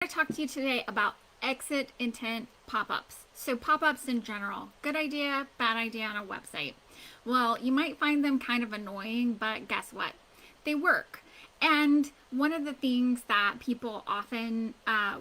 I talk to you today about exit intent pop-ups. So pop-ups in general, good idea, bad idea on a website. Well, you might find them kind of annoying, but guess what? They work. And one of the things that people often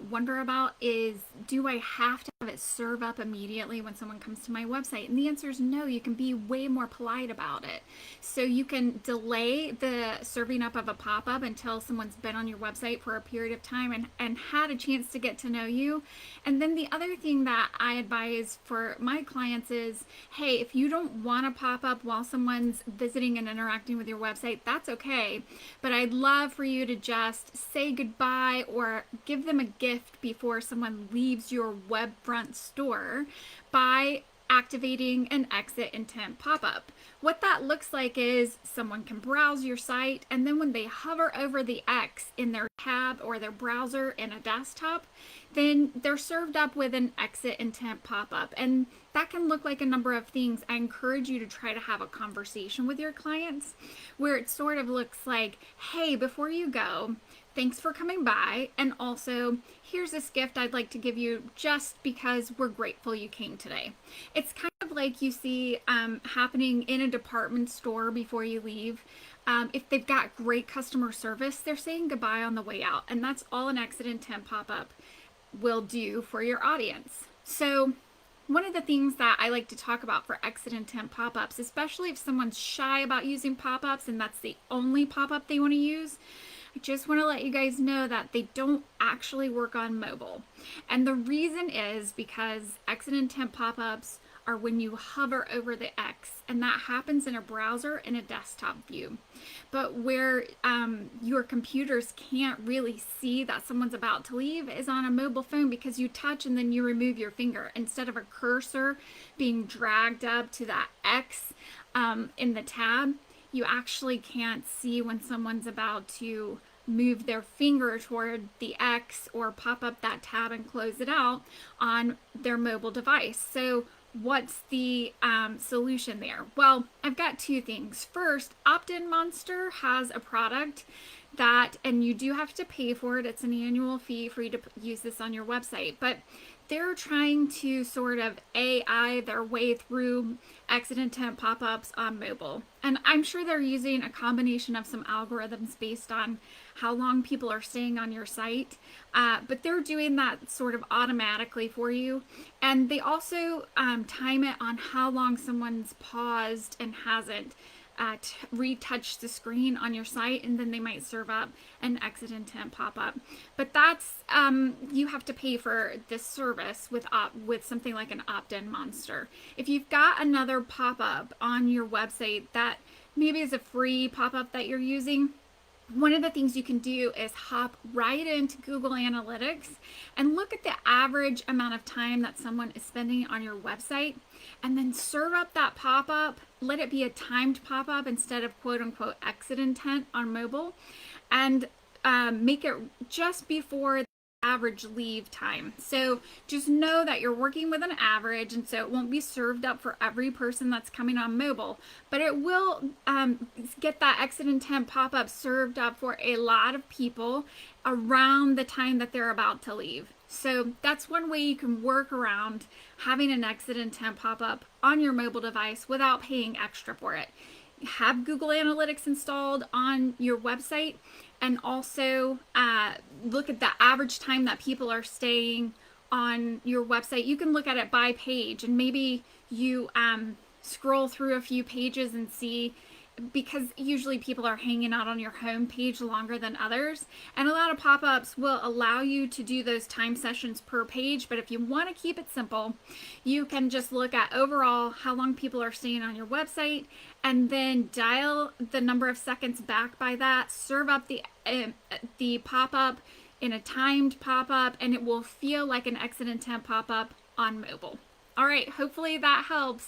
wonder about is, do I have to have it serve up immediately when someone comes to my website? And the answer is no. You can be way more polite about it. So you can delay the serving up of a pop-up until someone's been on your website for a period of time and had a chance to get to know you. And then the other thing that I advise for my clients is, hey, if you don't want to pop up while someone's visiting and interacting with your website, that's okay. But I'd love for you to just say goodbye or give them a gift before someone leaves your web front store by activating an exit intent pop-up. What that looks like is someone can browse your site, and then when they hover over the X in their tab or their browser in a desktop, then they're served up with an exit intent pop-up. And that can look like a number of things. I encourage you to try to have a conversation with your clients where it sort of looks like, hey, before you go, thanks for coming by, and also here's this gift I'd like to give you just because we're grateful you came today. It's kind of like you see happening in a department store before you leave. If they've got great customer service, they're saying goodbye on the way out, and that's all an exit intent pop-up will do for your audience. So one of the things that I like to talk about for exit intent pop-ups, especially if someone's shy about using pop-ups and that's the only pop-up they want to use, I just want to let you guys know that they don't actually work on mobile. And the reason is because exit intent pop-ups are when you hover over the X, and that happens in a browser and a desktop view. But where your computers can't really see that someone's about to leave is on a mobile phone, because you touch and then you remove your finger. Instead of a cursor being dragged up to that X in the tab, you actually can't see when someone's about to move their finger toward the X or pop up that tab and close it out on their mobile device. So what's the solution there? Well, I've got two things. First, OptinMonster has a product that, and you do have to pay for it. It's an annual fee for you to use this on your website, but they're trying to sort of AI their way through exit intent pop-ups on mobile. And I'm sure they're using a combination of some algorithms based on how long people are staying on your site, but they're doing that sort of automatically for you. And they also time it on how long someone's paused and hasn't retouch the screen on your site, and then they might serve up an exit intent pop-up. But that's you have to pay for this service with something like an OptinMonster. If you've got another pop-up on your website that maybe is a free pop-up that you're using, one of the things you can do is hop right into Google Analytics and look at the average amount of time that someone is spending on your website, and then serve up that pop-up. Let it be a timed pop-up instead of quote-unquote exit intent on mobile, and make it just before the average leave time. So just know that you're working with an average, and so it won't be served up for every person that's coming on mobile, but it will get that exit intent pop-up served up for a lot of people around the time that they're about to leave. So that's one way you can work around having an exit intent pop-up on your mobile device without paying extra for it. Have Google Analytics installed on your website, and also look at the average time that people are staying on your website. You can look at it by page, and maybe you scroll through a few pages and see, because usually people are hanging out on your home page longer than others, and a lot of pop-ups will allow you to do those time sessions per page. But if you want to keep it simple, you can just look at overall how long people are staying on your website, and then dial the number of seconds back by that, serve up the pop-up in a timed pop-up, and it will feel like an exit intent pop-up on mobile. All right, hopefully that helps.